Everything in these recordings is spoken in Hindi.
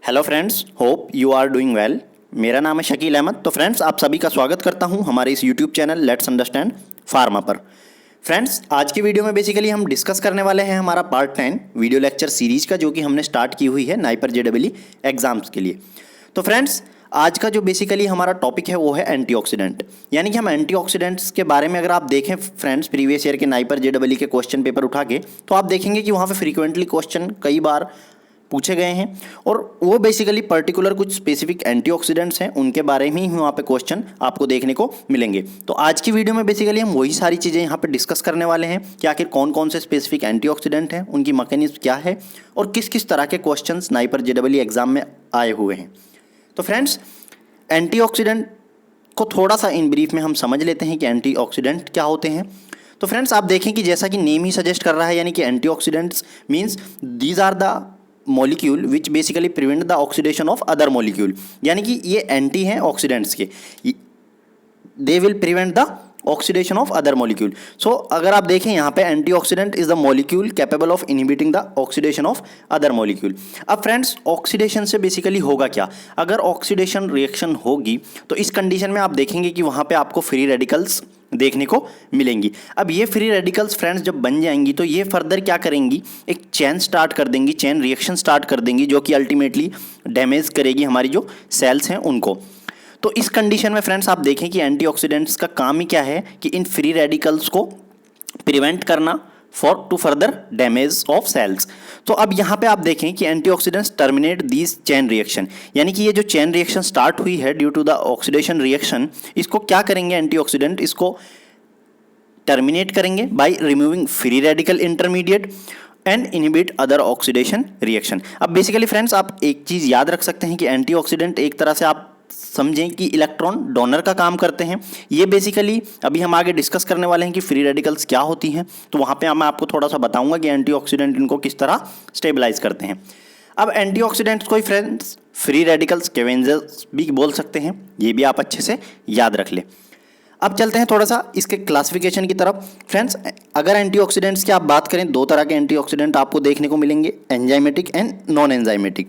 Hello friends, hope you are doing well. मेरा नाम है शकील अहमद। तो फ्रेंड्स, आप सभी का स्वागत करता हूं हमारे इस YouTube channel let's understand pharma पर। फ्रेंड्स, आज की वीडियो में बेसिकली हम डिस्कस करने वाले हैं हमारा पार्ट 10 वीडियो लेक्चर सीरीज का, जो कि हमने स्टार्ट की हुई है नाइपर जेईई एग्जाम्स के लिए। तो फ्रेंड्स, आज का जो बेसिकली हमारा टॉपिक है वो है एंटीऑक्सीडेंट। यानी कि हम एंटीऑक्सीडेंट्स के बारे में अगर आप देखें फ्रेंड्स, प्रीवियस ईयर के नाइपर जेईई के क्वेश्चन पेपर उठा के, तो आप देखेंगे कि वहाँ पे फ्रीक्वेंटली क्वेश्चन कई बार पूछे गए हैं और वो बेसिकली पर्टिकुलर कुछ स्पेसिफिक एंटीऑक्सीडेंट्स हैं, उनके बारे में ही वहाँ पे क्वेश्चन आपको देखने को मिलेंगे। तो आज की वीडियो में बेसिकली हम वही सारी चीज़ें यहाँ पे डिस्कस करने वाले हैं कि आखिर कौन कौन से स्पेसिफिक एंटीऑक्सीडेंट हैं, उनकी मैकेनिज्म क्या है और किस किस तरह के क्वेश्चन नाइपर जेईई एग्जाम में आए हुए हैं। तो फ्रेंड्स, एंटीऑक्सीडेंट को थोड़ा सा इन ब्रीफ में हम समझ लेते हैं कि एंटीऑक्सीडेंट क्या होते हैं। तो फ्रेंड्स, आप देखें कि जैसा कि नेम ही सजेस्ट कर रहा है, यानी कि antioxidants means these are the molecule which basically prevent the oxidation of other molecule. यानी कि ये एंटी हैं ऑक्सीडेंट्स के, they will prevent the oxidation of other molecule. So अगर आप देखें यहाँ पे antioxidant is the molecule capable of inhibiting the oxidation of other molecule. अब फ्रेंड्स, ऑक्सीडेशन से बेसिकली होगा क्या? अगर ऑक्सीडेशन रिएक्शन होगी तो इस कंडीशन में आप देखेंगे कि वहाँ पे आपको फ्री रेडिकल्स देखने को मिलेंगी। अब ये फ्री रेडिकल्स फ्रेंड्स जब बन जाएंगी तो ये फर्दर क्या करेंगी, एक चेन स्टार्ट कर देंगी, चेन रिएक्शन स्टार्ट कर देंगी, जो कि अल्टीमेटली डैमेज करेगी हमारी जो सेल्स हैं उनको। तो इस कंडीशन में फ्रेंड्स आप देखें कि एंटीऑक्सीडेंट्स का काम ही क्या है कि इन फ्री रेडिकल्स को प्रिवेंट करना for to further damage of cells. तो अब यहाँ पे आप देखें कि antioxidants terminate this chain reaction, यानी कि ये जो चेन रिएक्शन स्टार्ट हुई है due to the oxidation reaction, इसको क्या करेंगे एंटीऑक्सीडेंट, इसको टर्मिनेट करेंगे by removing free radical intermediate and inhibit other oxidation reaction. अब बेसिकली फ्रेंड्स, आप एक चीज़ याद रख सकते हैं कि एंटीऑक्सीडेंट एक तरह से आप समझें कि इलेक्ट्रॉन डोनर का काम करते हैं। ये बेसिकली अभी हम आगे डिस्कस करने वाले हैं कि फ्री रेडिकल्स क्या होती हैं, तो वहाँ पे मैं आपको थोड़ा सा बताऊंगा कि एंटीऑक्सीडेंट इनको किस तरह स्टेबलाइज करते हैं। अब एंटीऑक्सीडेंट्स को फ्रेंड्स फ्री रेडिकल स्कैवेंजर्स भी बोल सकते हैं, ये भी आप अच्छे से याद रख लें। अब चलते हैं थोड़ा सा इसके क्लासिफिकेशन की तरफ। फ्रेंड्स, अगर एंटीऑक्सीडेंट्स की आप बात करें, दो तरह के एंटीऑक्सीडेंट आपको देखने को मिलेंगे, एंजाइमेटिक एंड नॉन एंजाइमेटिक।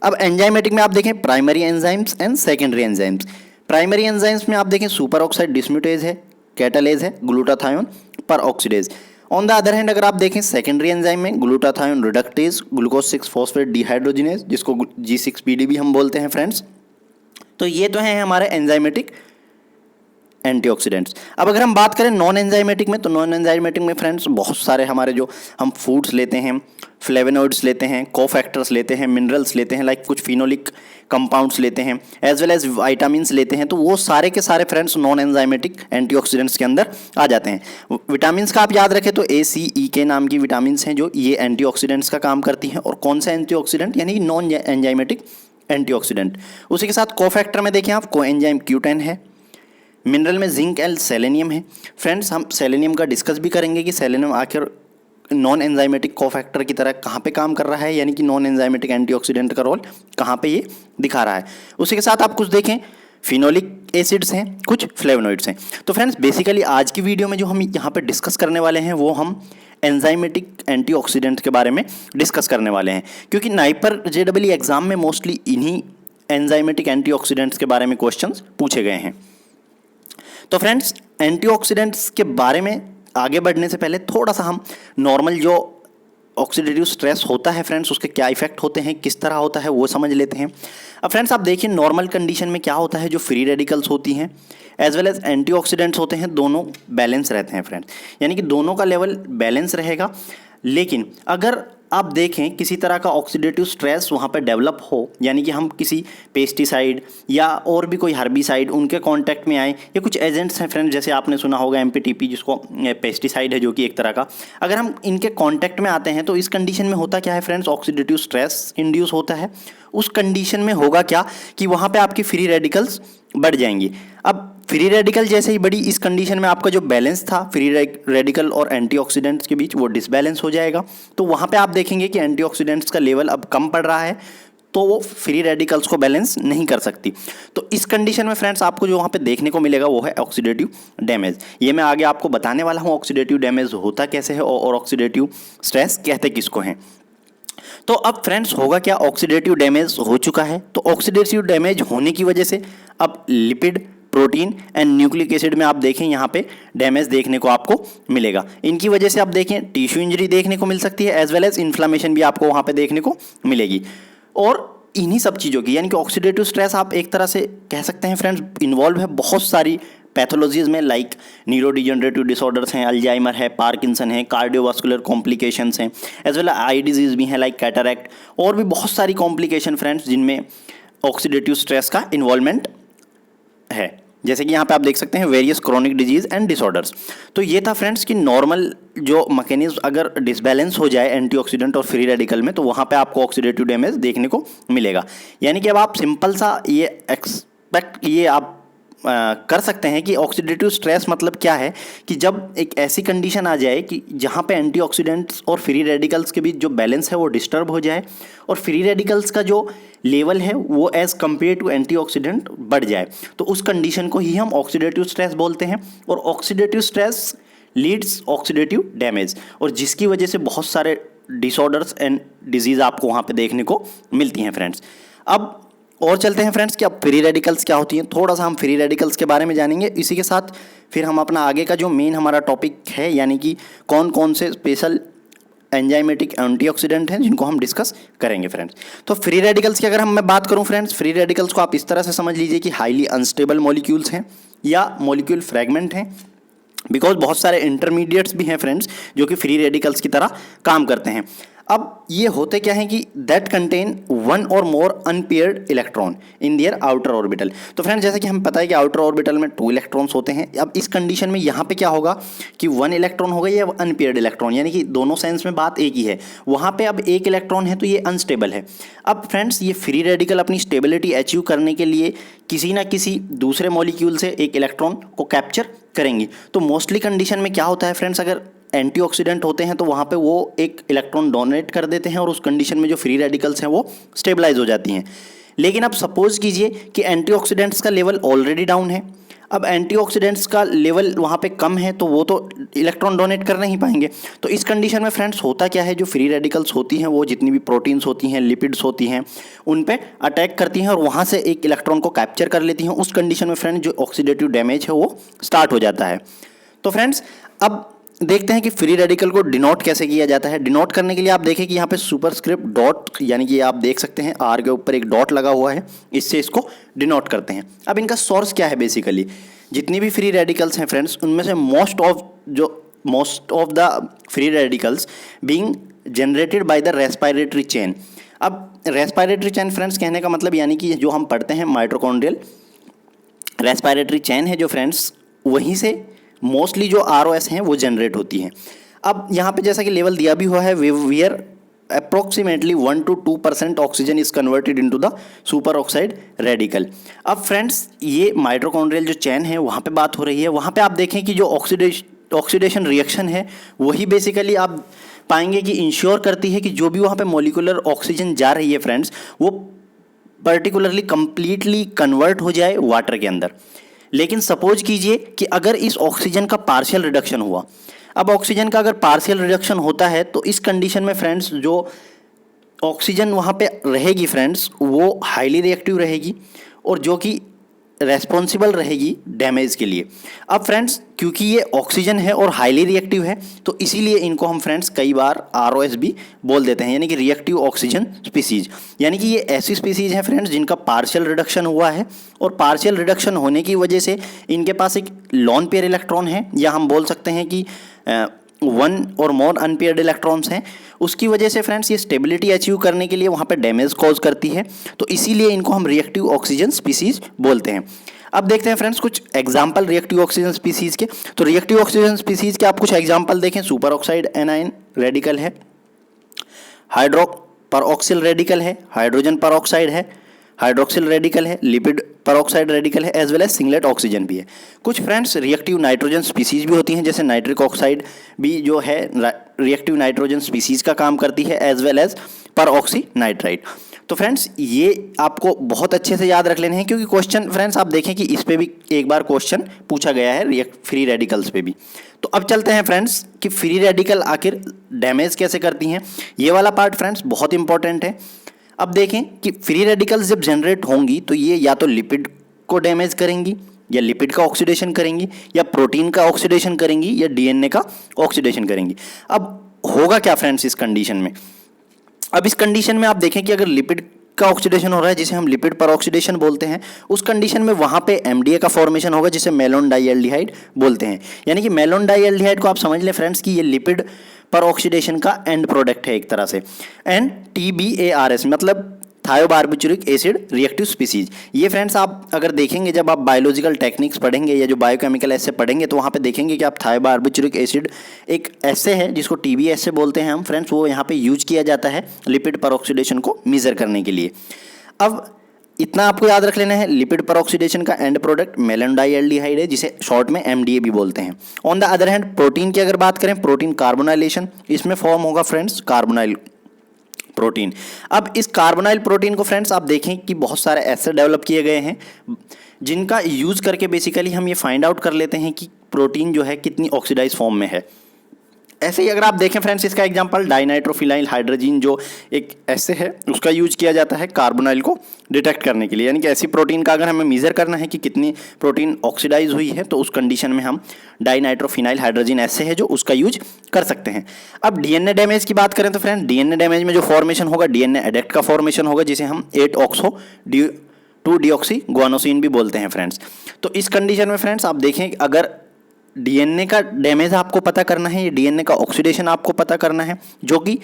अब एंजाइमेटिक में आप देखें primary enzymes and secondary enzymes. Primary enzymes में आप देखें सुपर ऑक्साइड डिस्म्यूटेज है, कैटालेज है, ग्लूटाथायोन पर oxidase. On the other hand अगर आप देखें सेकेंडरी एंजाइम में glutathione reductase, glucose 6 phosphate dehydrogenase, जिसको G6PD भी हम बोलते हैं फ्रेंड्स। तो ये तो हैं हमारे एंजाइमेटिक एंटीऑक्सीडेंट्स। अब अगर हम बात करें नॉन एंजाइमेटिक में, तो नॉन एंजाइमेटिक में फ्रेंड्स बहुत सारे हमारे जो हम फूड्स लेते हैं, फ्लेवोनॉइड्स लेते हैं, कोफैक्टर्स लेते हैं, मिनरल्स लेते हैं, लाइक कुछ फिनोलिक कंपाउंड्स लेते हैं, एज वेल एज विटामिन्स लेते हैं, तो वो सारे के सारे फ्रेंड्स नॉन एंजाइमेटिक एंटीऑक्सीडेंट्स के अंदर आ जाते हैं। विटामिन्स का आप याद रखें तो ACE नाम की विटामिन्स हैं जो ये एंटीऑक्सीडेंट्स का काम करती हैं। और कौन सा एंटीऑक्सीडेंट, यानी कि नॉन एंजाइमेटिक एंटीऑक्सीडेंट। उसी के साथ कोफैक्टर में देखें आप कोएंजाइम Q10 है, मिनरल में जिंक एंड सेलेनियम है। फ्रेंड्स, हम सेलेनियम का डिस्कस भी करेंगे कि सेलेनियम आखिर नॉन एंजाइमेटिक कोफैक्टर की तरह कहाँ पे काम कर रहा है, यानी कि नॉन एंजाइमेटिक एंटीऑक्सीडेंट का रोल कहाँ पे ये दिखा रहा है। उसी के साथ आप कुछ देखें फिनोलिक एसिड्स हैं, कुछ फ्लेवोनॉइड्स हैं। तो फ्रेंड्स, बेसिकली आज की वीडियो में जो हम यहाँ पे डिस्कस करने वाले हैं वो हम एंजाइमेटिक एंटीऑक्सीडेंट के बारे में डिस्कस करने वाले हैं, क्योंकि नाइपर जेईई एग्जाम में मोस्टली इन्हीं एंजाइमेटिक एंटीऑक्सीडेंट्स के बारे में क्वेश्चन पूछे गए हैं। तो फ्रेंड्स, एंटीऑक्सीडेंट्स के बारे में आगे बढ़ने से पहले थोड़ा सा हम नॉर्मल जो ऑक्सीडेटिव स्ट्रेस होता है फ्रेंड्स, उसके क्या इफेक्ट होते हैं, किस तरह होता है, वो समझ लेते हैं। अब फ्रेंड्स, आप देखिए नॉर्मल कंडीशन में क्या होता है, जो फ्री रेडिकल्स होती हैं एज वेल एज एंटीऑक्सीडेंट्स होते हैं, दोनों बैलेंस रहते हैं फ्रेंड्स, यानी कि दोनों का लेवल बैलेंस रहेगा। लेकिन अगर आप देखें किसी तरह का ऑक्सीडेटिव स्ट्रेस वहाँ पर डेवलप हो, यानी कि हम किसी पेस्टिसाइड या और भी कोई हर्बिसाइड उनके कांटेक्ट में आए, या कुछ एजेंट्स हैं फ्रेंड्स, जैसे आपने सुना होगा MPTP, जिसको पेस्टिसाइड है जो कि एक तरह का, अगर हम इनके कांटेक्ट में आते हैं तो इस कंडीशन में होता क्या है फ्रेंड्स, ऑक्सीडेटिव स्ट्रेस इंड्यूस होता है। उस कंडीशन में होगा क्या कि वहाँ पे आपकी फ्री रेडिकल्स बढ़ जाएंगी। अब फ्री रेडिकल जैसे ही बढ़ी, इस कंडीशन में आपका जो बैलेंस था फ्री रेडिकल और एंटीऑक्सीडेंट्स के बीच, वो डिसबैलेंस हो जाएगा। तो वहाँ पे आप देखेंगे कि एंटीऑक्सीडेंट्स का लेवल अब कम पड़ रहा है, तो वो फ्री रेडिकल्स को बैलेंस नहीं कर सकती। तो इस कंडीशन में फ्रेंड्स आपको जो वहाँ पे देखने को मिलेगा वो है ऑक्सीडेटिव डैमेज। ये मैं आगे आपको बताने वाला हूँ ऑक्सीडेटिव डैमेज होता कैसे है और ऑक्सीडेटिव स्ट्रेस कहते किसको हैं। तो अब फ्रेंड्स होगा क्या, ऑक्सीडेटिव डैमेज हो चुका है। तो ऑक्सीडेटिव डैमेज होने की वजह से अब lipid, protein and nucleic acid में आप देखें यहाँ पे डैमेज देखने को आपको मिलेगा। इनकी वजह से आप देखें टिश्यू इंजरी देखने को मिल सकती है, एज वेल एज इन्फ्लामेशन भी आपको वहाँ पे देखने को मिलेगी। और इन्हीं सब चीज़ों की यानी कि ऑक्सीडेटिव स्ट्रेस आप एक तरह से कह सकते हैं फ्रेंड्स इन्वॉल्व है बहुत सारी पैथोलॉजीज में, लाइक न्यूरोडिजेनरेटिव डिसऑर्डर्स हैं, अल्जाइमर है, पार्किंसन है, कार्डियोवास्कुलर कॉम्प्लिकेशंस हैं, एज वेल आई डिजीज़ भी हैं लाइक कैटरैक्ट, और भी बहुत सारी कॉम्प्लिकेशन फ्रेंड्स जिनमें ऑक्सीडेटिव स्ट्रेस का इन्वॉल्वमेंट है। जैसे कि यहाँ पे आप देख सकते हैं various chronic disease and disorders. तो ये था फ्रेंड्स कि नॉर्मल जो मैकेनिज्म अगर डिसबैलेंस हो जाए एंटीऑक्सीडेंट और फ्री रेडिकल में, तो वहाँ पे आपको ऑक्सीडेटिव डैमेज देखने को मिलेगा। यानी कि अब आप सिंपल सा ये आप कर सकते हैं कि ऑक्सीडेटिव स्ट्रेस मतलब क्या है, कि जब एक ऐसी कंडीशन आ जाए कि जहाँ पे एंटीऑक्सीडेंट्स और फ्री रेडिकल्स के बीच जो बैलेंस है वो डिस्टर्ब हो जाए, और फ्री रेडिकल्स का जो लेवल है वो एज़ कम्पेयर टू एंटीऑक्सीडेंट बढ़ जाए, तो उस कंडीशन को ही हम ऑक्सीडेटिव स्ट्रेस बोलते हैं। और oxidative stress leads oxidative damage, और जिसकी वजह से बहुत सारे डिसऑर्डर्स एंड डिजीज़ आपको वहाँ पे देखने को मिलती हैं फ्रेंड्स। अब और चलते हैं फ्रेंड्स कि अब फ्री रेडिकल्स क्या होती हैं, थोड़ा सा हम फ्री रेडिकल्स के बारे में जानेंगे। इसी के साथ फिर हम अपना आगे का जो मेन हमारा टॉपिक है, यानी कि कौन कौन से स्पेशल एंजाइमेटिक एंटीऑक्सीडेंट हैं जिनको हम डिस्कस करेंगे फ्रेंड्स। तो फ्री रेडिकल्स की अगर मैं बात करूं फ्रेंड्स, फ्री रेडिकल्स को आप इस तरह से समझ लीजिए कि हाईली अनस्टेबल मॉलिक्यूल्स हैं या मॉलिक्यूल फ्रैगमेंट हैं, बिकॉज बहुत सारे इंटरमीडिएट्स भी हैं फ्रेंड्स जो कि फ्री रेडिकल्स की तरह काम करते हैं। अब ये होते क्या हैं कि that contain one or more unpaired electron in their outer orbital. तो फ्रेंड्स जैसे कि हमें पता है कि आउटर ऑर्बिटल में 2 इलेक्ट्रॉन्स होते हैं। अब इस कंडीशन में यहाँ पे क्या होगा कि 1 इलेक्ट्रॉन होगा या अनपेयर्ड इलेक्ट्रॉन, यानी कि दोनों सेंस में बात एक ही है। वहाँ पे अब 1 इलेक्ट्रॉन है तो ये अनस्टेबल है। अब फ्रेंड्स ये फ्री रेडिकल अपनी स्टेबिलिटी अचीव करने के लिए किसी ना किसी दूसरे मॉलिक्यूल से 1 इलेक्ट्रॉन को कैप्चर करेंगी। तो मोस्टली कंडीशन में क्या होता है फ्रेंड्स, अगर एंटीऑक्सीडेंट होते हैं तो वहाँ पे वो 1 इलेक्ट्रॉन डोनेट कर देते हैं और उस कंडीशन में जो फ्री रेडिकल्स हैं वो स्टेबलाइज हो जाती हैं। लेकिन अब सपोज कीजिए कि एंटीऑक्सीडेंट्स का लेवल ऑलरेडी डाउन है। अब एंटीऑक्सीडेंट्स का लेवल वहाँ पे कम है तो वो तो इलेक्ट्रॉन डोनेट कर नहीं पाएंगे। तो इस कंडीशन में फ्रेंड्स होता क्या है, जो फ्री रेडिकल्स होती हैं वो जितनी भी प्रोटीन्स होती हैं, लिपिड्स होती हैं, उन पे अटैक करती हैं और वहाँ से 1 इलेक्ट्रॉन को कैप्चर कर लेती हैं। उस कंडीशन में फ्रेंड्स जो ऑक्सीडेटिव डैमेज है वो स्टार्ट हो जाता है। तो फ्रेंड्स अब देखते हैं कि फ्री रेडिकल को डिनोट कैसे किया जाता है। डिनोट करने के लिए आप देखें कि यहाँ पे सुपरस्क्रिप्ट डॉट, यानी कि आप देख सकते हैं आर के ऊपर एक डॉट लगा हुआ है, इससे इसको डिनोट करते हैं। अब इनका सोर्स क्या है, बेसिकली जितनी भी फ्री रेडिकल्स हैं फ्रेंड्स उनमें से most of the free radicals being generated by the respiratory chain. अब रेस्पिरेटरी चेन फ्रेंड्स कहने का मतलब यानी कि जो हम पढ़ते हैं माइटोकॉन्ड्रियल रेस्पिरेटरी चेन है जो फ्रेंड्स, वहीं से मोस्टली जो ROS हैं वो जनरेट होती हैं। अब यहाँ पे जैसा कि लेवल दिया भी हुआ है, where approximately 1 to 2% oxygen is converted into the super oxide radical. अब फ्रेंड्स ये माइटोकॉन्ड्रियल जो चैन है वहाँ पे बात हो रही है। वहाँ पे आप देखें कि जो ऑक्सीडेशन रिएक्शन है वही बेसिकली आप पाएंगे कि इंश्योर करती है कि जो भी वहाँ पे मॉलिक्यूलर ऑक्सीजन जा रही है फ्रेंड्स वो पर्टिकुलरली कंप्लीटली कन्वर्ट हो जाए वाटर के अंदर। लेकिन सपोज कीजिए कि अगर इस ऑक्सीजन का पार्शियल रिडक्शन हुआ। अब ऑक्सीजन का अगर पार्शियल रिडक्शन होता है तो इस कंडीशन में फ्रेंड्स जो ऑक्सीजन वहाँ पे रहेगी फ्रेंड्स वो हाईली रिएक्टिव रहेगी और जो कि रेस्पॉन्सिबल रहेगी डैमेज के लिए। अब फ्रेंड्स क्योंकि ये ऑक्सीजन है और हाईली रिएक्टिव है तो इसीलिए इनको हम फ्रेंड्स कई बार ROS भी बोल देते हैं, यानी कि रिएक्टिव ऑक्सीजन स्पीसीज। यानी कि ये ऐसी स्पीसीज हैं फ्रेंड्स जिनका पार्शियल रिडक्शन हुआ है और पार्शियल रिडक्शन होने की वजह से इनके पास एक लॉन पेयर इलेक्ट्रॉन है, या हम बोल सकते हैं कि 1 और मोर अनपेयर्ड इलेक्ट्रॉन्स हैं। उसकी वजह से फ्रेंड्स ये स्टेबिलिटी अचीव करने के लिए वहाँ पे डैमेज कॉज करती है, तो इसीलिए इनको हम रिएक्टिव ऑक्सीजन स्पीसीज बोलते हैं। अब देखते हैं फ्रेंड्स कुछ एग्जाम्पल रिएक्टिव ऑक्सीजन स्पीसीज के। तो रिएक्टिव ऑक्सीजन स्पीसीज के आप कुछ एग्जाम्पल देखें, सुपर ऑक्साइड एनायन रेडिकल है, हाइड्रो परऑक्सिल रेडिकल है, हाइड्रोजन परऑक्साइड है, हाइड्रोक्सिल रेडिकल है, लिपिड परऑक्साइड रेडिकल है, as well as singlet oxygen भी है। कुछ फ्रेंड्स रिएक्टिव नाइट्रोजन स्पीसीज भी होती हैं, जैसे नाइट्रिक ऑक्साइड भी जो है रिएक्टिव नाइट्रोजन स्पीसीज का काम करती है, as well as peroxy nitrite. तो फ्रेंड्स ये आपको बहुत अच्छे से याद रख लेने हैं, क्योंकि क्वेश्चन फ्रेंड्स आप देखें कि इस पे भी एक बार क्वेश्चन पूछा गया है फ्री रेडिकल्स पे भी। तो अब चलते हैं फ्रेंड्स कि फ्री रेडिकल आखिर डैमेज कैसे करती हैं। ये वाला पार्ट फ्रेंड्स बहुत इंपॉर्टेंट है। अब देखें कि फ्री रेडिकल्स जब जनरेट होंगी तो ये या तो लिपिड को डैमेज करेंगी, या लिपिड का ऑक्सीडेशन करेंगी, या प्रोटीन का ऑक्सीडेशन करेंगी, या डीएनए का ऑक्सीडेशन करेंगी। अब होगा क्या फ्रेंड्स इस कंडीशन में? अब इस कंडीशन में आप देखें कि अगर लिपिड का ऑक्सीडेशन हो रहा है, जिसे हम लिपिड पर ऑक्सीडेशन बोलते हैं, उस कंडीशन में वहाँ पे एमडीए का फॉर्मेशन होगा, जिसे मेलोन डाइएल्डिहाइड बोलते हैं। यानी कि मेलोन डाइएल्डिहाइड को आप समझ लें फ्रेंड्स कि ये लिपिड पर ऑक्सीडेशन का एंड प्रोडक्ट है एक तरह से। एंड TBARS मतलब थायोबार्बिटूरिक एसिड रिएक्टिव स्पीसीज। ये फ्रेंड्स आप अगर देखेंगे, जब आप बायोलॉजिकल टेक्निक्स पढ़ेंगे या जो बायोकेमिकल ऐसे पढ़ेंगे, तो वहाँ पे देखेंगे कि आप थायोबार्बिटूरिक एसिड एक ऐसे है जिसको TBA से बोलते हैं हम फ्रेंड्स, वो यहाँ पे यूज किया जाता है लिपिड पर ऑक्सीडेशन को मेजर करने के लिए। अब इतना आपको याद रख लेना है, लिपिड पर ऑक्सीडेशन का एंड प्रोडक्ट मेलोन डाइएल्डिहाइड है, जिसे शॉर्ट में MDA भी बोलते हैं। On the other hand protein की अगर बात करें, प्रोटीन कार्बोनाइलेशन इसमें फॉर्म होगा फ्रेंड्स कार्बोनाइल प्रोटीन। अब इस कार्बोनाइल प्रोटीन को फ्रेंड्स आप देखें कि बहुत सारे ऐसे डेवलप किए गए हैं जिनका यूज़ करके बेसिकली हम ये फाइंड आउट कर लेते हैं कि प्रोटीन जो है कितनी ऑक्सीडाइज फॉर्म में है। ऐसे ही अगर आप देखें फ्रेंड्स, इसका एग्जांपल डाइनाइट्रोफिनाइल हाइड्रोजन जो एक ऐसे है, उसका यूज किया जाता है कार्बोनाइल को डिटेक्ट करने के लिए। यानी कि ऐसी प्रोटीन का अगर हमें मेजर करना है कि कितनी प्रोटीन ऑक्सीडाइज हुई है, तो उस कंडीशन में हम डाइनाइट्रोफिनाइल हाइड्रोजन ऐसे है जो उसका यूज कर सकते हैं। अब डीएनए डैमेज की बात करें तो फ्रेंड, डीएनए डैमेज में जो फॉर्मेशन होगा, डीएनए एडेक्ट का फॉर्मेशन होगा, जिसे हम 8-ऑक्सो-2-डीऑक्सी गुआनोसिन भी बोलते हैं फ्रेंड्स। तो इस कंडीशन में फ्रेंड्स आप देखें, अगर डीएनए का डैमेज आपको पता करना है, ये डीएनए का ऑक्सीडेशन आपको पता करना है, जो कि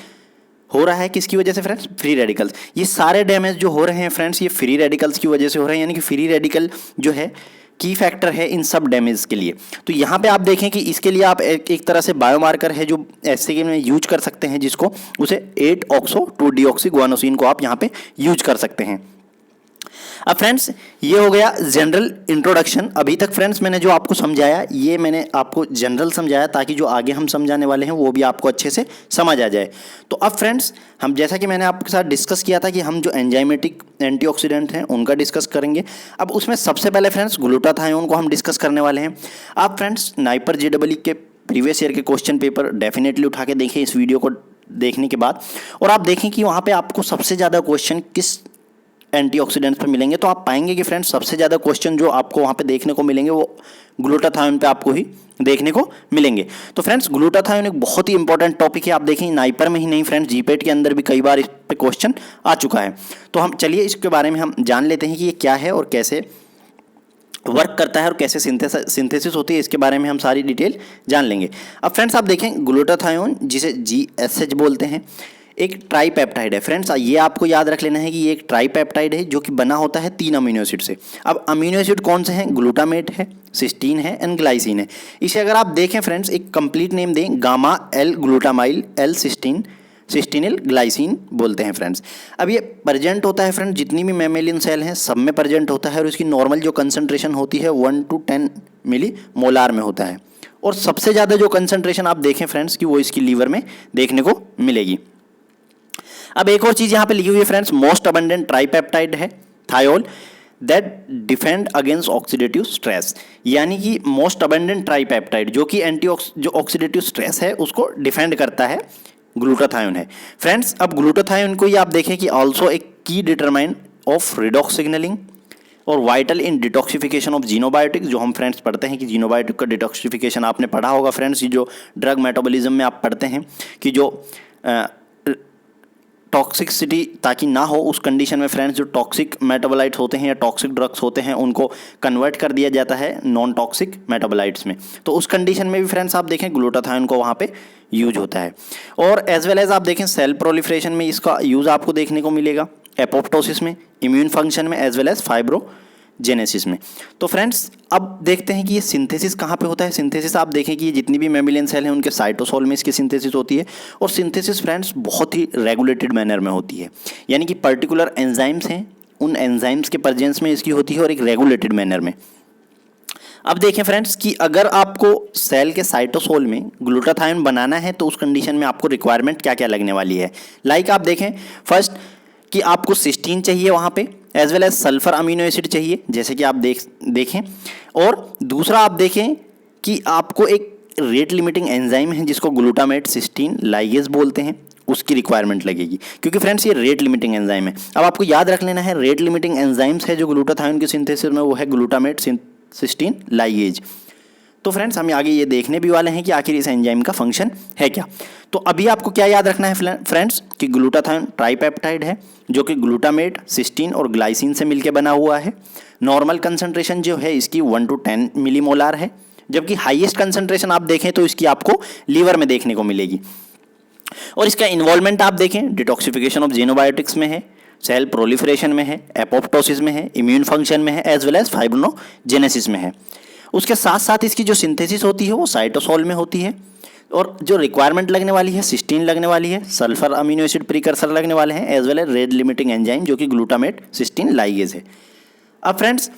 हो रहा है किसकी वजह से फ्रेंड्स? Free radicals. ये सारे डैमेज जो हो रहे हैं फ्रेंड्स, ये फ्री रेडिकल्स की वजह से हो रहे हैं। यानी कि फ्री रेडिकल जो है की फैक्टर है इन सब डैमेज के लिए। तो यहाँ पे आप देखें कि इसके लिए आप एक तरह से बायोमार्कर है जो ऐसे में यूज कर सकते हैं, जिसको उसे 8-ऑक्सो-2-डीऑक्सी गुआनोसिन को आप यहाँ पे यूज कर सकते हैं। अब फ्रेंड्स ये हो गया जनरल इंट्रोडक्शन। अभी तक फ्रेंड्स मैंने जो आपको समझाया, ये मैंने आपको जनरल समझाया ताकि जो आगे हम समझाने वाले हैं वो भी आपको अच्छे से समझ आ जाए। तो अब फ्रेंड्स हम, जैसा कि मैंने आपके साथ डिस्कस किया था कि हम जो एंजाइमेटिक एंटीऑक्सीडेंट हैं उनका डिस्कस करेंगे। अब उसमें सबसे पहले फ्रेंड्स ग्लूटाथायोन को हम डिस्कस करने वाले हैं। आप फ्रेंड्स नाइपर JEE के प्रीवियस ईयर के क्वेश्चन पेपर डेफिनेटली उठा के देखें इस वीडियो को देखने के बाद, और आप देखें कि वहाँ पर आपको सबसे ज़्यादा क्वेश्चन किस एंटीऑक्सीडेंट्स पे मिलेंगे। तो आप पाएंगे कि फ्रेंड्स सबसे ज़्यादा क्वेश्चन जो आपको वहाँ पे देखने को मिलेंगे वो ग्लूटाथायोन पे आपको ही देखने को मिलेंगे। तो फ्रेंड्स ग्लूटाथायोन एक बहुत ही इंपॉर्टेंट टॉपिक है। आप देखें नाइपर में ही नहीं फ्रेंड्स, जीपेट के अंदर भी कई बार इस पे क्वेश्चन आ चुका है। तो हम चलिए इसके बारे में हम जान लेते हैं कि ये क्या है और कैसे वर्क करता है और कैसे सिंथेसिस होती है, इसके बारे में हम सारी डिटेल जान लेंगे। अब फ्रेंड्स आप देखें ग्लूटाथायोन, जिसे GSH बोलते हैं, एक ट्राईपेप्टाइड है फ्रेंड्स। ये आपको याद रख लेना है कि ये एक ट्राईपेप्टाइड है जो कि बना होता है 3 अमीनो एसिड से। अब अमीनो एसिड कौन से हैं? ग्लूटामेट है, सिस्टीन है एंड ग्लाइसिन है। इसे अगर आप देखें फ्रेंड्स, एक कंप्लीट नेम दें, gamma L glutamyl L cysteinyl glycine बोलते हैं फ्रेंड्स। अब ये प्रेजेंट होता है फ्रेंड्स, जितनी भी मैमेलियन सेल हैं सब में प्रेजेंट होता है, और इसकी नॉर्मल जो कंसंट्रेशन होती है 1 to 10 मिली मोलार में होता है। और सबसे ज़्यादा जो कंसंट्रेशन आप देखें फ्रेंड्स कि वो इसकी लीवर में देखने को मिलेगी। अब एक और चीज़ यहाँ पे लिखी हुई है फ्रेंड्स, मोस्ट अबंडेंट ट्राईपेप्टाइड है thiol that defend against oxidative stress. यानी कि मोस्ट अबंडेंट ट्राईपेप्टाइड जो कि जो ऑक्सीडेटिव स्ट्रेस है उसको डिफेंड करता है, ग्लूटाथायोन है फ्रेंड्स। अब ग्लूटाथायोन को ही आप देखें कि ऑल्सो एक की डिटरमाइन ऑफ रिडॉक्स सिग्नलिंग और वाइटल इन डिटॉक्सिफिकेशन ऑफ जीनोबायोटिक्स। जो हम फ्रेंड्स पढ़ते हैं कि जीनोबायोटिक का डिटॉक्सिफिकेशन आपने पढ़ा होगा फ्रेंड्स, ये जो ड्रग मेटाबॉलिज्म में आप पढ़ते हैं कि जो टॉक्सिसिटी ताकि ना हो उस कंडीशन में फ्रेंड्स जो टॉक्सिक मेटाबोलाइट्स होते हैं या टॉक्सिक ड्रग्स होते हैं उनको कन्वर्ट कर दिया जाता है नॉन टॉक्सिक मेटाबोलाइट्स में। तो उस कंडीशन में भी फ्रेंड्स आप देखें ग्लूटाथायोन को वहाँ पे यूज होता है। और एज वेल एज आप देखें सेल प्रोलिफरेशन में इसका यूज़ आपको देखने को मिलेगा, एपोप्टोसिस में, इम्यून फंक्शन में, एज वेल एज फाइब्रोजेनेसिस में। तो फ्रेंड्स अब देखते हैं कि ये सिंथेसिस कहाँ पे होता है। सिंथेसिस आप देखें कि ये जितनी भी मैमिलियन सेल हैं उनके साइटोसोल में इसकी सिंथेसिस होती है, और सिंथेसिस फ्रेंड्स बहुत ही रेगुलेटेड मैनर में होती है। यानी कि पर्टिकुलर एंजाइम्स हैं, उन एंजाइम्स के प्रेजेंस में इसकी होती है और एक रेगुलेटेड मैनर में। अब देखें फ्रेंड्स कि अगर आपको सेल के साइटोसोल में ग्लूटाथायोन बनाना है तो उस कंडीशन में आपको रिक्वायरमेंट क्या क्या लगने वाली है। लाइक आप देखें फर्स्ट कि आपको सिस्टीन चाहिए वहाँ पे, as well as sulphur amino acid चाहिए, जैसे कि आप देखें। और दूसरा आप देखें कि आपको एक रेट लिमिटिंग एंजाइम है जिसको ग्लूटामेट सिस्टीन लाइगेज बोलते हैं, उसकी रिक्वायरमेंट लगेगी, क्योंकि फ्रेंड्स ये रेट लिमिटिंग एंजाइम है। अब आपको याद रख लेना है, रेट लिमिटिंग एंजाइम्स है जो ग्लूटाथायोन की सिंथेसिस में, वो है ग्लूटामेट सिस्टीन लाइगेज। तो फ्रेंड्स हम आगे ये देखने भी वाले हैं कि आखिर इस एंजाइम का फंक्शन है क्या। तो अभी आपको क्या याद रखना है फ्रेंड्स कि ग्लूटाथायोन ट्राइपेप्टाइड है जो कि ग्लूटामेट, सिस्टीन और ग्लाइसिन से मिलकर बना हुआ है। नॉर्मल कंसंट्रेशन जो है इसकी 1 to 10 मिलीमोलार है, जबकि हाईएस्ट कंसंट्रेशन आप देखें तो इसकी आपको लीवर में देखने को मिलेगी। और इसका इन्वॉल्वमेंट आप देखें, डिटॉक्सिफिकेशन ऑफ जीनोबायोटिक्स में है, सेल प्रोलिफरेशन में है, एपोप्टोसिस में है, इम्यून फंक्शन में है, एज वेल एज फाइब्रोनोजेनेसिस में है। उसके साथ साथ इसकी जो सिंथेसिस होती है वो साइटोसोल में होती है। और जो रिक्वायरमेंट लगने वाली है, सिस्टीन लगने वाली है, सल्फर अमीनो एसिड प्रीकर्सर लगने वाले हैं, as well as rate limiting enzyme जो कि ग्लूटामेट सिस्टीन लाइगेज है। अब फ्रेंड्स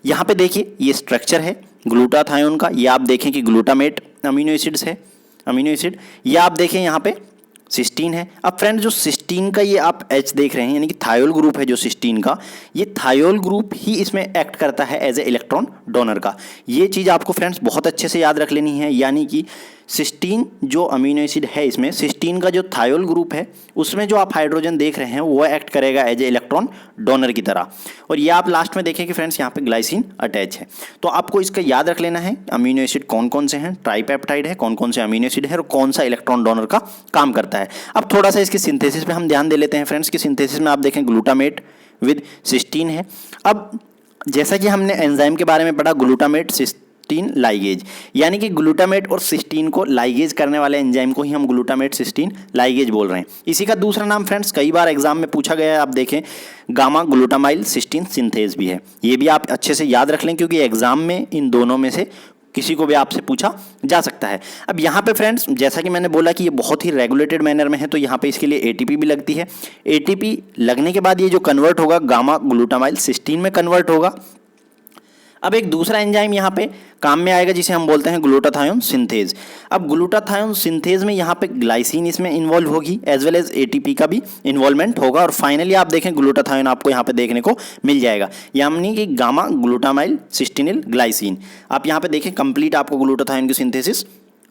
यहाँ पे देखिए ये स्ट्रक्चर है ग्लूटाथायोन का, ये आप देखें कि ग्लूटामेट अमीनो एसिड्स है, अमीनो एसिड, ये आप देखें यहाँ पे सिस्टीन है। अब फ्रेंड्स जो सिस्टीन का ये आप H देख रहे हैं, यानी कि थायोल ग्रुप है जो सिस्टीन का, ये थायोल ग्रुप ही इसमें एक्ट करता है एज ए इलेक्ट्रॉन डोनर का। ये चीज़ आपको फ्रेंड्स बहुत अच्छे से याद रख लेनी है, यानी कि सिस्टीन जो अमीनो एसिड है इसमें, सिस्टीन का जो थायोल ग्रुप है उसमें जो आप हाइड्रोजन देख रहे हैं वो एक्ट करेगा एज ए इलेक्ट्रॉन डोनर की तरह। और ये आप लास्ट में देखें कि फ्रेंड्स यहाँ पे ग्लाइसिन अटैच है। तो आपको इसका याद रख लेना है अमीनो एसिड कौन कौन से हैं, ट्राइपेप्टाइड है, कौन कौन से अमीनो एसिड है और कौन सा इलेक्ट्रॉन डोनर का काम करता है। अब थोड़ा सा इसकी सिंथेसिस पे हम ध्यान दे लेते हैं फ्रेंड्स की सिंथेसिस में आप देखें ग्लूटामेट विद सिस्टीन है। अब जैसा कि हमने एंजाइम के बारे में पढ़ा ग्लूटामेट सिस्टीन लाइगेज, यानी कि ग्लूटामेट और सिस्टीन को लाइगेज करने वाले एंजाइम को ही हम ग्लूटामेट सिस्टीन लाइगेज बोल रहे हैं। इसी का दूसरा नाम फ्रेंड्स कई बार एग्जाम में पूछा गया है, आप देखें गामा ग्लूटामाइल सिस्टीन सिंथेज भी है। ये भी आप अच्छे से याद रख लें क्योंकि एग्जाम में इन दोनों में से किसी को भी आपसे पूछा जा सकता है। अब यहाँ पे फ्रेंड्स जैसा कि मैंने बोला कि ये बहुत ही रेगुलेटेड मैनर में है, तो यहाँ पे इसके लिए एटीपी भी लगती है। एटीपी लगने के बाद ये जो कन्वर्ट होगा गामा ग्लूटामाइल सिस्टीन में कन्वर्ट होगा। अब एक दूसरा एंजाइम यहाँ पे काम में आएगा जिसे हम बोलते हैं ग्लूटाथायोन सिंथेज। अब ग्लूटाथायोन सिंथेज में यहाँ पे ग्लाइसिन इसमें इन्वॉल्व होगी, एज वेल एज एटीपी का भी इन्वॉल्वमेंट होगा। और फाइनली आप देखें ग्लूटाथायोन आपको यहाँ पे देखने को मिल जाएगा, यानी कि गामा ग्लूटामाइल सिस्टीनिल ग्लाइसिन। आप यहाँ पे देखें कंप्लीट आपको ग्लूटाथायोन की सिंथेसिस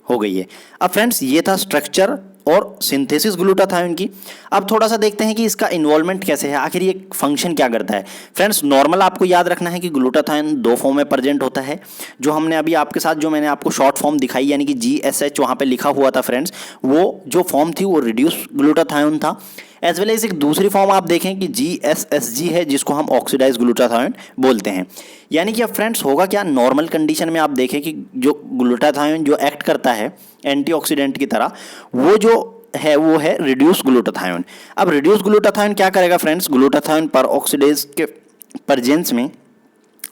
हो गई है। अब फ्रेंड्स ये था स्ट्रक्चर और सिंथेसिस ग्लूटाथायोन की। अब थोड़ा सा देखते हैं कि इसका इन्वॉल्वमेंट कैसे है, आखिर ये फंक्शन क्या करता है। फ्रेंड्स नॉर्मल आपको याद रखना है कि ग्लूटाथायोन 2 फॉर्म में प्रेजेंट होता है, जो हमने अभी आपके साथ जो मैंने आपको शॉर्ट फॉर्म दिखाई यानी कि GSH वहाँ पे लिखा हुआ था फ्रेंड्स, वो जो फॉर्म थी वो रिड्यूस ग्लूटाथायोन था। एज वेल एज एक दूसरी फॉर्म आप देखें कि GSSG है जिसको हम ऑक्सीडाइज ग्लूटाथायोन बोलते हैं। यानी कि अब फ्रेंड्स होगा क्या, नॉर्मल कंडीशन में आप देखें कि जो ग्लूटाथायोन जो एक्ट करता है एंटीऑक्सीडेंट की तरह, वो जो है वो है रिड्यूस ग्लूटाथायोन। अब रिड्यूस ग्लूटाथायोन क्या करेगा फ्रेंड्स, ग्लूटाथायोन पर ऑक्सीडेज के प्रेजेंस में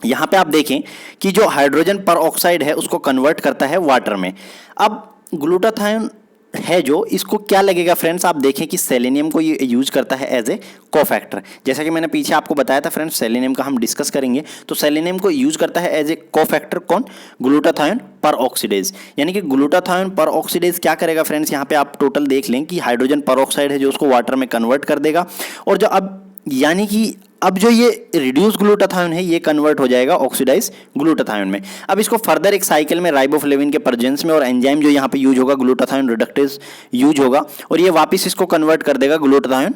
यहाँ पे आप देखें कि जो हाइड्रोजन पर ऑक्साइड है उसको कन्वर्ट करता है वाटर में। अब ग्लूटाथायोन है जो इसको क्या लगेगा फ्रेंड्स, आप देखें कि सेलेनियम को ये यूज करता है एज ए कोफैक्टर। जैसा कि मैंने पीछे आपको बताया था फ्रेंड्स, सेलेनियम का हम डिस्कस करेंगे, तो सेलेनियम को यूज करता है एज ए कोफैक्टर कौन, ग्लूटाथायोन पर ऑक्सीडेज। यानी कि ग्लूटाथायोन पर ऑक्सीडेज क्या करेगा फ्रेंड्स, यहाँ पे आप टोटल देख लें कि हाइड्रोजन पर ऑक्साइड है जो उसको वाटर में कन्वर्ट कर देगा। और जो अब यानी कि अब जो ये रिड्यूस ग्लूटाथायोन है ये कन्वर्ट हो जाएगा ऑक्सीडाइज ग्लूटाथायोन में। अब इसको फर्दर एक साइकिल में राइबोफ्लेविन के प्रेजेंस में और एंजाइम जो यहाँ पे यूज होगा ग्लूटाथायोन रिडक्टेज यूज होगा और ये वापस इसको कन्वर्ट कर देगा ग्लूटाथायोन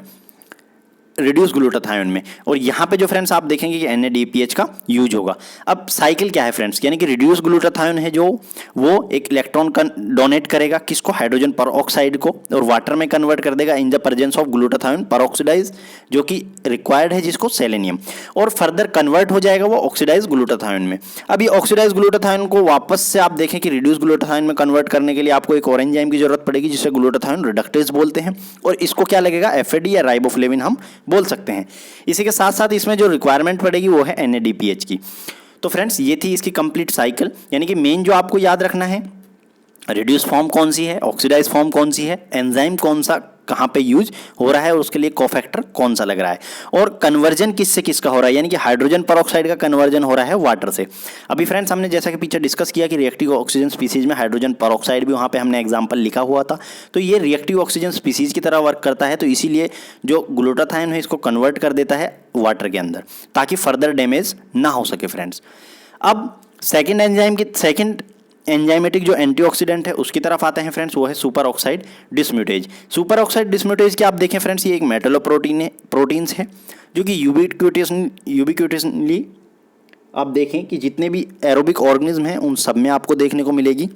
रिड्यूस ग्लूटाथायोन में। और यहाँ पे जो फ्रेंड्स आप देखेंगे कि NADPH का यूज होगा। अब साइकिल क्या है फ्रेंड्स, यानी कि रिड्यूस ग्लूटाथायोन है जो वो एक इलेक्ट्रॉन डोनेट करेगा किसको, हाइड्रोजन पर ऑक्साइड को, और वाटर में कन्वर्ट कर देगा इन द प्रेजेंस ऑफ ग्लूटाथायोन पर ऑक्सीडाइज जो कि रिक्वायर्ड है जिसको सेलेनियम, और फर्दर कन्वर्ट हो जाएगा वो ऑक्सीडाइज ग्लूटाथायोन में। अब ये ऑक्सीडाइज ग्लूटाथायोन को वापस से आप देखें कि रिड्यूस ग्लूटाथायोन में कन्वर्ट करने के लिए आपको एक और एंजाइम की जरूरत पड़ेगी जिसे ग्लूटाथायोन रिडक्टेज बोलते हैं, और इसको क्या लगेगा, FAD या राइबोफ्लेविन हम बोल सकते हैं। इसी के साथ साथ इसमें जो रिक्वायरमेंट पड़ेगी वो है NADPH की। तो फ्रेंड्स ये थी इसकी कंप्लीट साइकिल, यानी कि मेन जो आपको याद रखना है रिड्यूस फॉर्म कौन सी है, ऑक्सीडाइज फॉर्म कौन सी है, एंजाइम कौन सा कहाँ पे यूज हो रहा है और उसके लिए कोफैक्टर कौन सा लग रहा है, और कन्वर्जन किससे किसका हो रहा है, यानी कि हाइड्रोजन पेरोक्साइड का कन्वर्जन हो रहा है वाटर से। अभी फ्रेंड्स हमने जैसा कि पीछे डिस्कस किया कि रिएक्टिव ऑक्सीजन स्पीसीज में हाइड्रोजन पेरोक्साइड भी वहाँ पे हमने एग्जांपल लिखा हुआ था, तो ये रिएक्टिव ऑक्सीजन स्पीसीज की तरह वर्क करता है, तो इसीलिए जो ग्लूटाथायोन है इसको कन्वर्ट कर देता है वाटर के अंदर ताकि फर्दर डैमेज ना हो सके फ्रेंड्स। अब सेकेंड एंजाइमेटिक जो एंटीऑक्सीडेंट है उसकी तरफ आते हैं फ्रेंड्स, वो है super oxide dismutase. Super oxide dismutase की आप देखें फ्रेंड्स, ये एक प्रोटीन्स है जो कि यूबिक्विटियसली आप देखें कि जितने भी एरोबिक ऑर्गेनिज्म हैं उन सब में आपको देखने को मिलेगी।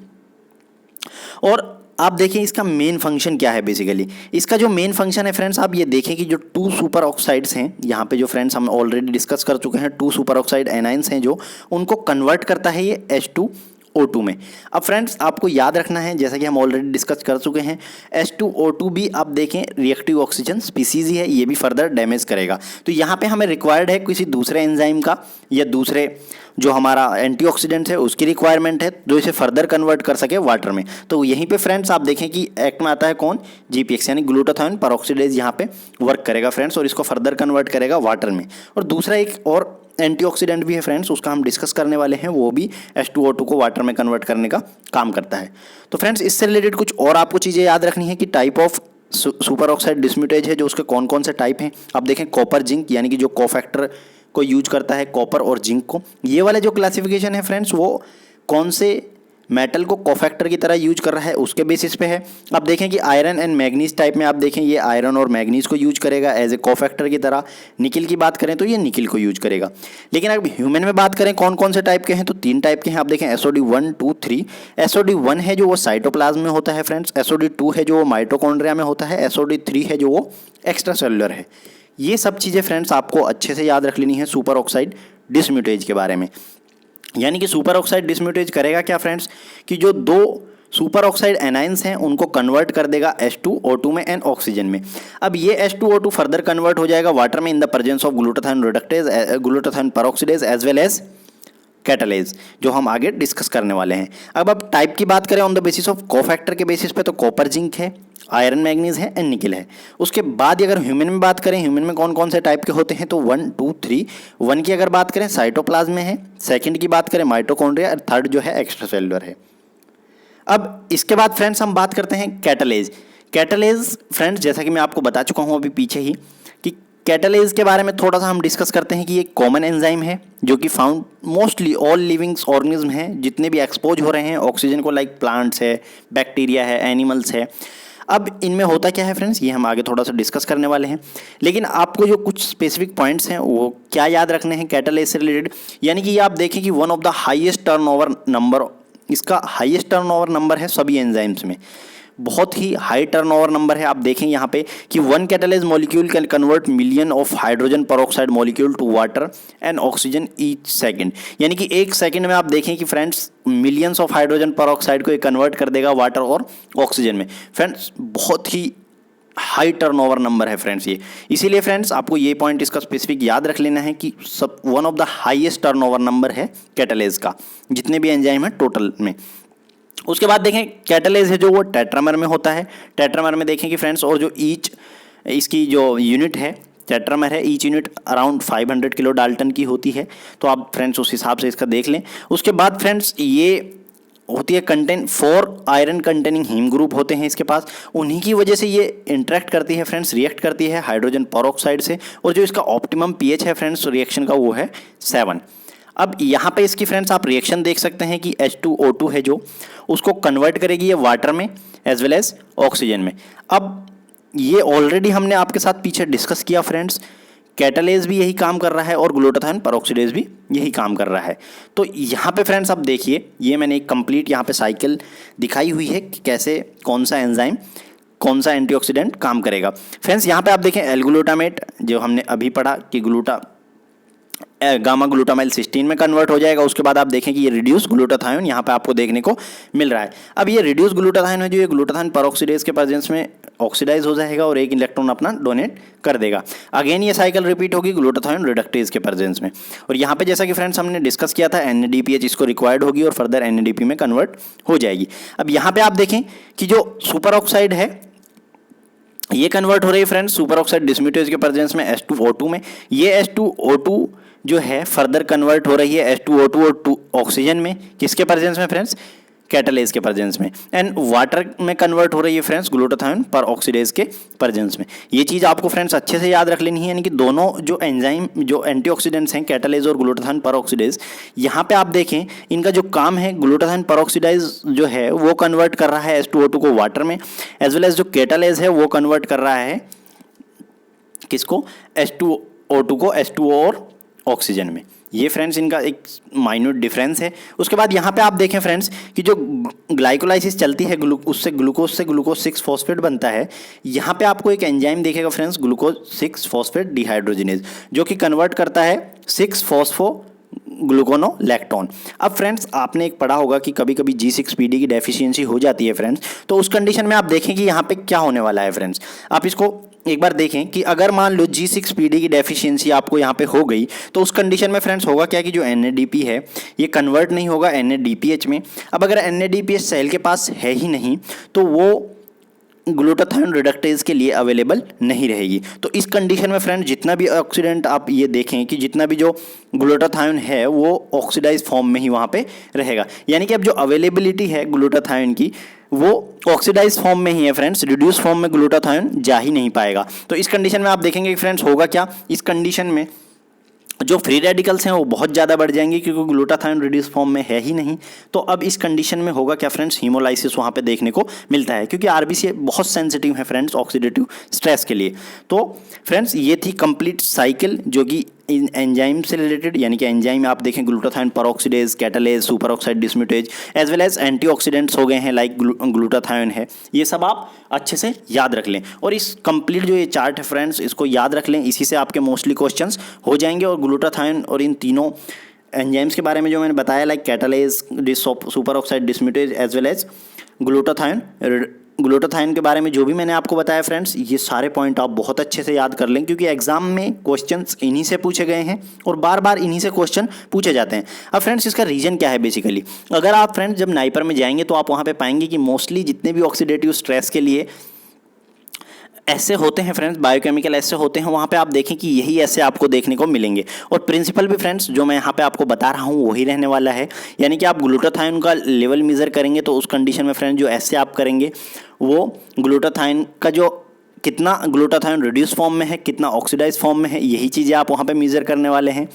और आप देखें इसका मेन फंक्शन क्या है। बेसिकली इसका जो मेन फंक्शन है फ्रेंड्स, आप ये देखें कि जो 2 सुपर ऑक्साइड्स हैं यहाँ पे, जो फ्रेंड्स हम ऑलरेडी डिस्कस कर चुके हैं, 2 सुपर ऑक्साइड एनाइंस हैं जो उनको कन्वर्ट करता है ये H2O2 में। अब फ्रेंड्स आपको याद रखना है, जैसा कि हम ऑलरेडी डिस्कस कर चुके हैं, H2O2 भी आप देखें रिएक्टिव ऑक्सीजन स्पीसीज ही है, ये भी फर्दर डैमेज करेगा। तो यहाँ पे हमें रिक्वायर्ड है किसी दूसरे एंजाइम का या दूसरे जो हमारा एंटीऑक्सीडेंट है उसकी रिक्वायरमेंट है जो इसे फर्दर कन्वर्ट कर सके वाटर में। तो यहीं पे फ्रेंड्स आप देखें कि एक्ट में आता है कौन, GPX यानी ग्लूटाथायोन पेरोक्सीडेज यहाँ पे वर्क करेगा फ्रेंड्स और इसको फर्दर कन्वर्ट करेगा वाटर में। और दूसरा एक और एंटीऑक्सीडेंट भी है फ्रेंड्स, उसका हम डिस्कस करने वाले हैं, वो भी H2O2 को वाटर में कन्वर्ट करने का काम करता है। तो फ्रेंड्स इससे रिलेटेड कुछ और आपको चीज़ें याद रखनी है कि type of super oxide dismutase है जो उसके कौन कौन से टाइप हैं। आप देखें कॉपर जिंक यानी कि जो कोफैक्टर को यूज करता है कॉपर और जिंक को, ये वाला जो क्लासिफिकेशन है फ्रेंड्स वो कौन से मेटल को कोफैक्टर की तरह यूज कर रहा है उसके बेसिस पे है। अब देखें कि आयरन एंड मैग्नीज टाइप में आप देखें ये आयरन और मैग्नीज को यूज करेगा एज ए कोफैक्टर की तरह। निकिल की बात करें तो ये निकिल को यूज करेगा। लेकिन अब ह्यूमन में बात करें कौन कौन से टाइप के हैं, तो 3 टाइप के हैं। आप देखें SOD1, 2, 3। SOD1 है जो वो साइटोप्लाज्म में होता है फ्रेंड्स, SOD2 है जो वो माइटोकॉन्ड्रिया में होता है, SOD3 है जो वो एक्स्ट्रा सेलुलर है। ये सब चीज़ें फ्रेंड्स आपको अच्छे से याद रख लेनी है सुपर ऑक्साइड डिस्म्यूटेज के बारे में। यानी कि सुपर ऑक्साइड डिस्म्यूटेज करेगा क्या फ्रेंड्स, कि जो 2 सुपर ऑक्साइड एनाइंस हैं उनको कन्वर्ट कर देगा H2O2 में एंड ऑक्सीजन में। अब ये H2O2 फर्दर कन्वर्ट हो जाएगा वाटर में in the presence of glutathione reductase, glutathione peroxidase as well as catalase, जो हम आगे डिस्कस करने वाले हैं। अब टाइप की बात करें on the basis of cofactor के बेसिस पे, तो कॉपर जिंक है, आयरन मैग्नीज है एंड निकिल है। उसके बाद अगर ह्यूमन में बात करें, ह्यूमन में कौन कौन से टाइप के होते हैं, तो 1, 2, 3। 1 की अगर बात करें साइटोप्लाज्म में है, सेकंड की बात करें माइटोकॉन्ड्रिया और थर्ड जो है एक्स्ट्रा सेलुलर है। अब इसके बाद फ्रेंड्स हम बात करते हैं कैटालेज। कैटालेज फ्रेंड्स जैसा कि मैं आपको बता चुका हूँ अभी पीछे ही कि कैटालेज के बारे में थोड़ा सा हम डिस्कस करते हैं कि ये कॉमन एंजाइम है जो कि found mostly all living organism हैं जितने भी एक्सपोज हो रहे हैं ऑक्सीजन को, लाइक प्लांट्स है, बैक्टीरिया है, एनिमल्स है। अब इनमें होता क्या है फ्रेंड्स, ये हम आगे थोड़ा सा डिस्कस करने वाले हैं। लेकिन आपको जो कुछ स्पेसिफिक पॉइंट्स हैं वो क्या याद रखने हैं कैटालेज से रिलेटेड, यानी कि ये आप देखें कि one of the highest turnover number, इसका हाईएस्ट टर्नओवर नंबर है सभी एंजाइम्स में, बहुत ही हाई टर्नओवर नंबर है। आप देखें यहाँ पे कि 1 catalase molecule can convert million of hydrogen peroxide molecule to water and oxygen each second, यानी कि 1 सेकंड में आप देखें कि friends millions of hydrogen peroxide को ये कन्वर्ट कर देगा वाटर और ऑक्सीजन में। फ्रेंड्स बहुत ही हाई टर्नओवर नंबर है फ्रेंड्स ये, इसीलिए फ्रेंड्स आपको ये पॉइंट इसका स्पेसिफिक याद रख लेना है कि सब one of the highest turnover number है कैटालेज का, जितने भी एंजाइम है टोटल में। उसके बाद देखें कैटालेज है जो वो टेट्रामर में होता है। टेट्रामर में देखें कि फ्रेंड्स, और जो ईच इसकी जो यूनिट है टेट्रामर है, each unit around 500 kilo Dalton की होती है। तो आप फ्रेंड्स उस हिसाब से इसका देख लें। उसके बाद फ्रेंड्स ये होती है contain 4 iron containing haem group होते हैं इसके पास, उन्हीं की वजह से ये इंटरेक्ट करती है फ्रेंड्स, रिएक्ट करती है हाइड्रोजन पेरोक्साइड से। और जो इसका ऑप्टिमम पीएच है फ्रेंड्स रिएक्शन का वो है 7। अब यहाँ पे इसकी फ्रेंड्स आप रिएक्शन देख सकते हैं कि H2O2 है जो उसको कन्वर्ट करेगी ये वाटर में एज वेल एज ऑक्सीजन में। अब ये ऑलरेडी हमने आपके साथ पीछे डिस्कस किया फ्रेंड्स, कैटालेज भी यही काम कर रहा है और ग्लूटाथायोन पेरोक्सीडेज भी यही काम कर रहा है। तो यहाँ पे फ्रेंड्स आप देखिए, ये मैंने एक कंप्लीट यहाँ पे साइकिल दिखाई हुई है कि कैसे कौन सा एंजाइम कौन सा एंटीऑक्सीडेंट काम करेगा। फ्रेंड्स यहाँ पे आप देखें एल ग्लूटामेट जो हमने अभी पढ़ा कि गामा ग्लूटामाइल सिस्टीन में कन्वर्ट हो जाएगा। उसके बाद आप देखें कि ये रिड्यूस ग्लूटाथायोन यहाँ पे आपको देखने को मिल रहा है। अब ये रिड्यूस ग्लूटाथायोन है जो ये ग्लूटाथायोन पेरोक्सीडेज के प्रेजेंस में ऑक्सीडाइज हो जाएगा और 1 इलेक्ट्रॉन अपना डोनेट कर देगा। अगेन ये साइकिल रिपीट होगी ग्लूटाथायोन रिडक्टेज के प्रेजेंस में। और यहाँ पे जैसा कि फ्रेंड्स हमने डिस्कस किया था NADPH इसको रिक्वायर्ड होगी और फर्दर NADP में कन्वर्ट हो जाएगी। अब यहाँ पे आप देखें कि जो सुपर ऑक्साइड है ये कन्वर्ट हो रही है फ्रेंड्स सुपर ऑक्साइड डिस्म्यूटेज के प्रेजेंस में H2O2 में। ये H2O2 जो है फर्दर कन्वर्ट हो रही है H2O2 और 2 ऑक्सीजन में, किसके प्रेजेंस में फ्रेंड्स, कैटालेज के प्रेजेंस में। एंड वाटर में कन्वर्ट हो रही है फ्रेंड्स ग्लूटाथायोन पर ऑक्सीडेज के प्रेजेंस में। ये चीज़ आपको फ्रेंड्स अच्छे से याद रख लेनी है, यानी कि दोनों जो एंजाइम जो एंटीऑक्सीडेंट्स हैं कैटालेज और ग्लूटाथायोन पर ऑक्सीडेज, यहाँ पे आप देखें इनका जो काम है ग्लूटाथायोन पर ऑक्सीडाइज जो है वो कन्वर्ट कर रहा है H2O2 को वाटर में, एज वेल एज जो कैटालेज है वो कन्वर्ट कर रहा है किसको, H2O2 को H2O और ऑक्सीजन में। ये फ्रेंड्स इनका एक माइन्यूट डिफरेंस है। उसके बाद यहाँ पे आप देखें फ्रेंड्स कि जो ग्लाइकोलाइसिस चलती है उससे ग्लूकोज 6 फॉस्फेट बनता है। यहाँ पे आपको एक एंजाइम देखेगा फ्रेंड्स ग्लूकोज 6 फॉस्फेट डिहाइड्रोजिनेज, जो कि कन्वर्ट करता है 6 फॉस्फो ग्लूकोनोलैक्टोन। अब फ्रेंड्स आपने एक पढ़ा होगा कि कभी कभी G6PD की डेफिशिएंसी हो जाती है फ्रेंड्स, तो उस कंडीशन में आप देखें कि यहाँ पे क्या होने वाला है फ्रेंड्स। आप इसको एक बार देखें कि अगर मान लो G6PD की डेफिशिएंसी आपको यहाँ पे हो गई, तो उस कंडीशन में फ्रेंड्स होगा क्या कि जो NADP है ये कन्वर्ट नहीं होगा NADPH में। अब अगर NADPH सेल के पास है ही नहीं तो वो ग्लूटाथायोन रिडक्टेज के लिए अवेलेबल नहीं रहेगी। तो इस कंडीशन में फ्रेंड जितना भी ऑक्सीडेंट आप ये देखें कि जितना भी जो ग्लूटाथायोन है वो ऑक्सीडाइज फॉर्म में ही वहाँ पे रहेगा, यानी कि अब जो अवेलेबिलिटी है ग्लूटाथायोन की वो ऑक्सीडाइज फॉर्म में ही है फ्रेंड्स, रिड्यूस फॉर्म में ग्लूटाथायोन जा ही नहीं पाएगा। तो इस कंडीशन में आप देखेंगे कि फ्रेंड्स होगा क्या, इस कंडीशन में जो फ्री रेडिकल्स हैं वो बहुत ज़्यादा बढ़ जाएंगे क्योंकि ग्लूटाथायोन रिड्यूस फॉर्म में है ही नहीं। तो अब इस कंडीशन में होगा क्या फ्रेंड्स, हीमोलाइसिस वहाँ पे देखने को मिलता है क्योंकि आरबीसी बहुत सेंसिटिव है फ्रेंड्स ऑक्सीडेटिव स्ट्रेस के लिए। तो फ्रेंड्स ये थी कंप्लीट साइकिल जो कि एंजाइम से रिलेटेड, यानी कि एंजाइम आप देखें glutathione peroxidase, catalase, super oxide dismutase as well as antioxidants हो गए हैं लाइक ग्लूटाथायोन है। ये सब आप अच्छे से याद रख लें और इस कंप्लीट जो ये चार्ट है फ्रेंड्स इसको याद रख लें, इसी से आपके मोस्टली क्वेश्चंस हो जाएंगे। और ग्लूटाथायोन और इन तीनों एंजाइम्स के बारे में जो मैंने बताया like catalase, super oxide dismutase as well as glutathione के बारे में जो भी मैंने आपको बताया फ्रेंड्स, ये सारे पॉइंट आप बहुत अच्छे से याद कर लें क्योंकि एग्जाम में क्वेश्चंस इन्हीं से पूछे गए हैं और बार बार इन्हीं से क्वेश्चन पूछे जाते हैं। अब फ्रेंड्स इसका रीजन क्या है बेसिकली, अगर आप फ्रेंड्स जब नाइपर में जाएंगे तो आप वहाँ पे पाएंगे कि मोस्टली जितने भी ऑक्सीडेटिव स्ट्रेस के लिए ऐसे होते हैं फ्रेंड्स, बायोकेमिकल ऐसे होते हैं, वहाँ पे आप देखें कि यही ऐसे आपको देखने को मिलेंगे। और प्रिंसिपल भी फ्रेंड्स जो मैं यहाँ पे आपको बता रहा हूँ वही रहने वाला है, यानी कि आप ग्लूटाथायोन का लेवल मेज़र करेंगे तो उस कंडीशन में फ्रेंड्स जो ऐसे आप करेंगे वो ग्लूटाथायोन का जो कितना ग्लूटाथायोन रिड्यूस फॉर्म में है, कितना ऑक्सीडाइज फॉर्म में है, यही चीज़ें आप वहाँ पे मेज़र करने वाले हैं।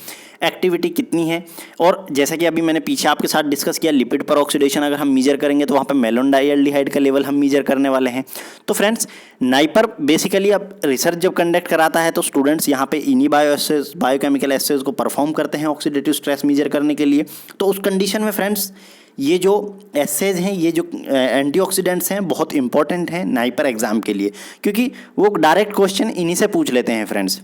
एक्टिविटी कितनी है, और जैसा कि अभी मैंने पीछे आपके साथ डिस्कस किया लिपिड पर ऑक्सीडेशन अगर हम मेजर करेंगे तो वहाँ पे मेलोनडाइल्डिहाइड का लेवल हम मेजर करने वाले हैं। तो फ्रेंड्स नाइपर बेसिकली अब रिसर्च जब कंडक्ट कराता है तो स्टूडेंट्स यहाँ पे इन्हीं बायोकेमिकल एसेज को परफॉर्म करते हैं ऑक्सीडेटिव स्ट्रेस मेजर करने के लिए। तो उस कंडीशन में फ्रेंड्स ये जो एसेज हैं, ये जो एंटीऑक्सीडेंट्स हैं बहुत इंपॉर्टेंट हैं नाइपर एग्जाम के लिए क्योंकि वो डायरेक्ट क्वेश्चन इन्हीं से पूछ लेते हैं फ्रेंड्स।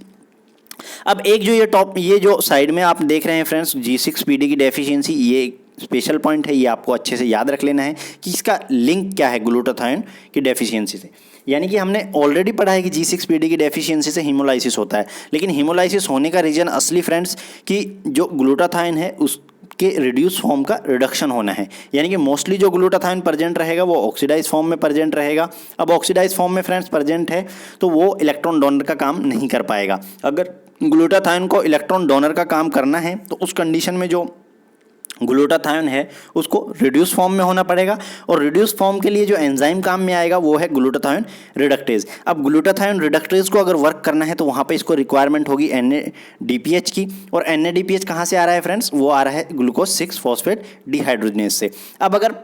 अब एक जो ये जो साइड में आप देख रहे हैं फ्रेंड्स G6PD की डेफिशिएंसी, ये स्पेशल पॉइंट है, ये आपको अच्छे से याद रख लेना है कि इसका लिंक क्या है ग्लूटाथायोन की डेफिशिएंसी से। यानी कि हमने ऑलरेडी पढ़ा है कि G6PD की डेफिशिएंसी से हीमोलाइसिस होता है, लेकिन हीमोलाइसिस होने का रीजन असली फ्रेंड्स कि जो ग्लूटाथायोन है उसके रिड्यूस फॉर्म का रिडक्शन होना है, यानी कि मोस्टली जो ग्लूटाथायोन प्रेजेंट रहेगा वो ऑक्सीडाइज फॉर्म में प्रेजेंट रहेगा। अब ऑक्सीडाइज फॉर्म में फ्रेंड्स प्रेजेंट है तो वो इलेक्ट्रॉन डोनर का काम नहीं कर पाएगा। अगर ग्लूटाथायोन को इलेक्ट्रॉन डोनर का काम करना है तो उस कंडीशन में जो ग्लूटाथायोन है उसको रिड्यूस फॉर्म में होना पड़ेगा, और रिड्यूस फॉर्म के लिए जो एंजाइम काम में आएगा वो है ग्लूटाथायोन रिडक्टेज। अब ग्लूटाथायोन रिडक्टेज को अगर वर्क करना है तो वहाँ पे इसको रिक्वायरमेंट होगी NADPH की, और NADPH कहाँ से आ रहा है फ्रेंड्स, वो आ रहा है ग्लूकोज 6 फॉस्फेट डिहाइड्रोजिनेज से। अब अगर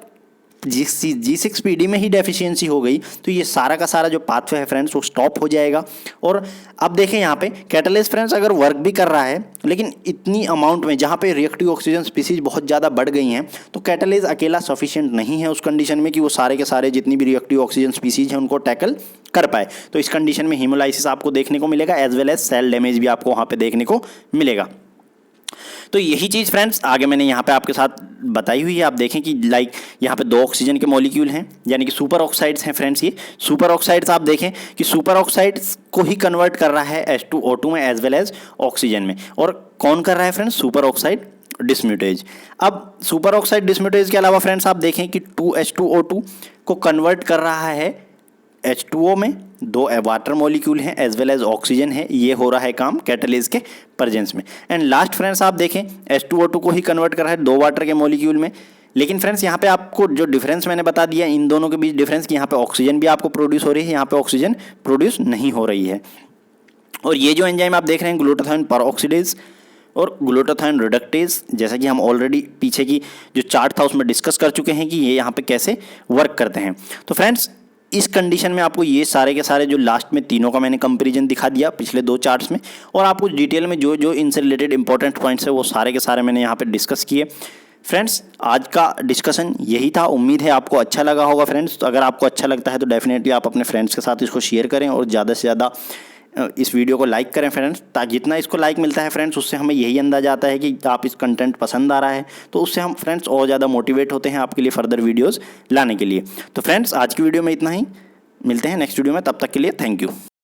G6PD में ही डेफिशिएंसी हो गई तो ये सारा का सारा जो पाथवे है फ्रेंड्स वो स्टॉप हो जाएगा। और अब देखें यहाँ पे कैटालिस्ट फ्रेंड्स अगर वर्क भी कर रहा है लेकिन इतनी अमाउंट में जहाँ पे रिएक्टिव ऑक्सीजन स्पीसीज बहुत ज़्यादा बढ़ गई हैं तो कैटालिस्ट अकेला सफिशिएंट नहीं है उस कंडीशन में कि वो सारे के सारे जितनी भी रिएक्टिव ऑक्सीजन स्पीसीज हैं उनको टैकल कर पाए। तो इस कंडीशन में हीमोलाइसिस आपको देखने को मिलेगा as well as cell damage भी आपको वहाँ पे देखने को मिलेगा। तो यही चीज़ फ्रेंड्स आगे मैंने यहाँ पे आपके साथ बताई हुई है। आप देखें कि लाइक यहाँ पे 2 ऑक्सीजन के मॉलिक्यूल हैं यानी कि सुपर ऑक्साइड्स हैं फ्रेंड्स। ये सुपर ऑक्साइड्स आप देखें कि सुपर ऑक्साइड्स को ही कन्वर्ट कर रहा है H2O2 में एज वेल एज ऑक्सीजन में। और कौन कर रहा है फ्रेंड्स, सुपर ऑक्साइड डिस्म्यूटेज। अब सुपर ऑक्साइड डिस्म्यूटेज के अलावा फ्रेंड्स आप देखें कि 2H2O2 को कन्वर्ट कर रहा है H2O में 2 वाटर मॉलिक्यूल हैं एज वेल एज ऑक्सीजन है, ये हो रहा है काम कैटलिज के प्रेजेंस में। एंड लास्ट फ्रेंड्स आप देखें H2O2 को ही कन्वर्ट कर रहा है 2 वाटर के मॉलिक्यूल में। लेकिन फ्रेंड्स यहाँ पे आपको जो डिफरेंस मैंने बता दिया इन दोनों के बीच डिफरेंस कि यहाँ पे ऑक्सीजन भी आपको प्रोड्यूस हो रही है, यहाँ पे ऑक्सीजन प्रोड्यूस नहीं हो रही है। और ये जो एंजाइम आप देख रहे हैं ग्लूटाथायोन परऑक्सीडेज और ग्लूटाथायोन रिडक्टेज, जैसा कि हम ऑलरेडी पीछे की जो चार्ट था उसमें डिस्कस कर चुके हैं कि ये यहाँ पे कैसे वर्क करते हैं। तो फ्रेंड्स इस कंडीशन में आपको ये सारे के सारे जो लास्ट में तीनों का मैंने कंपैरिजन दिखा दिया पिछले 2 चार्ट्स में, और आपको डिटेल में जो जो इनसे रिलेटेड इंपॉर्टेंट पॉइंट्स है वो सारे के सारे मैंने यहाँ पे डिस्कस किए। फ्रेंड्स आज का डिस्कशन यही था, उम्मीद है आपको अच्छा लगा होगा। फ्रेंड्स तो अगर आपको अच्छा लगता है तो डेफिनेटली आप अपने फ्रेंड्स के साथ इसको शेयर करें और ज़्यादा से ज़्यादा इस वीडियो को लाइक करें फ्रेंड्स, ताकि जितना इसको लाइक मिलता है फ्रेंड्स उससे हमें यही अंदाजा आता है कि आप इस कंटेंट पसंद आ रहा है, तो उससे हम फ्रेंड्स और ज़्यादा मोटिवेट होते हैं आपके लिए फर्दर वीडियोस लाने के लिए। तो फ्रेंड्स आज की वीडियो में इतना ही, मिलते हैं नेक्स्ट वीडियो में, तब तक के लिए थैंक यू।